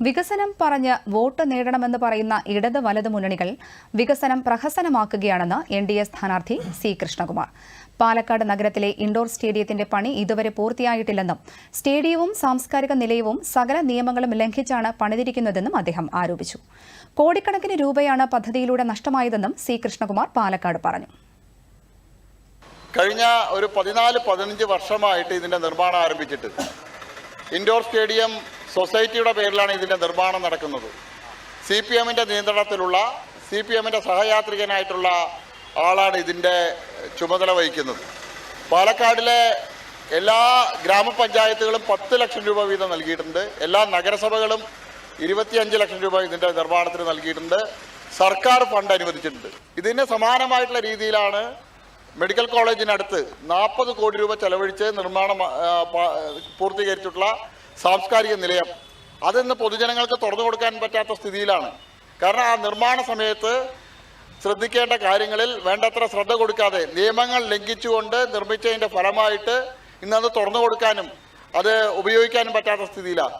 വികസനം പറഞ്ഞ് വോട്ട് നേടണമെന്ന് പറയുന്ന ഇടത് വലത് മുന്നണികൾ വികസനം പ്രഹസനമാക്കുകയാണെന്ന് എൻ.ഡി.എ സ്ഥാനാർത്ഥി സി കൃഷ്ണകുമാർ. പാലക്കാട് നഗരത്തിലെ ഇൻഡോർ സ്റ്റേഡിയത്തിന്റെ പണി ഇതുവരെ പൂർത്തിയായിട്ടില്ലെന്നും സ്റ്റേഡിയവും സാംസ്കാരിക നിലയവും സകല നിയമങ്ങളും ലംഘിച്ചാണ് പണിതിരിക്കുന്നതെന്നും അദ്ദേഹം ആരോപിച്ചു. കോടിക്കണക്കിന് രൂപയാണ് പദ്ധതിയിലൂടെ നഷ്ടമായതെന്നും സി കൃഷ്ണകുമാർ പാലക്കാട് പറഞ്ഞു. കഴിഞ്ഞ ഒരു 14-15 വർഷമായിട്ട് ഇതിന്റെ നിർമ്മാണം ആരംഭിച്ചിട്ട് ഇൻഡോർ സ്റ്റേഡിയം സൊസൈറ്റിയുടെ പേരിലാണ് ഇതിന്റെ നിർമ്മാണം നടക്കുന്നത്. CPMന്റെ നിയന്ത്രണത്തിലുള്ള CPMന്റെ സഹയാത്രികനായിട്ടുള്ള ആളാണ് ഇതിന്റെ ചുമതല വഹിക്കുന്നത്. പാലക്കാടിലെ എല്ലാ ഗ്രാമപഞ്ചായത്തുകളും 10 ലക്ഷം രൂപ വീതം നൽകിയിട്ടുണ്ട്. എല്ലാ നഗരസഭകളും 25 ലക്ഷം രൂപ ഇതിന്റെ നിർമ്മാണത്തിന് നൽകിയിട്ടുണ്ട്. സർക്കാർ ഫണ്ട് അനുവദിച്ചിട്ടുണ്ട്. ഇതിന് സമാനമായിട്ടുള്ള രീതിയിലാണ് മെഡിക്കൽ കോളേജിനടുത്ത് 40 കോടി രൂപ ചെലവഴിച്ച് നിർമ്മാണം പൂർത്തീകരിച്ചിട്ടുള്ള സാംസ്കാരിക നിലയം. അതിന്ന് പൊതുജനങ്ങൾക്ക് തുറന്നു കൊടുക്കാൻ പറ്റാത്ത സ്ഥിതിയിലാണ്. കാരണം ആ നിർമ്മാണ സമയത്ത് ശ്രദ്ധിക്കേണ്ട കാര്യങ്ങളിൽ വേണ്ടത്ര ശ്രദ്ധ കൊടുക്കാതെ നിയമങ്ങൾ ലംഘിച്ചുകൊണ്ട് നിർമ്മിച്ചതിൻ്റെ ഫലമായിട്ട് ഇന്നത് തുറന്നു കൊടുക്കാനും അത് ഉപയോഗിക്കാനും പറ്റാത്ത സ്ഥിതിയിലാണ്.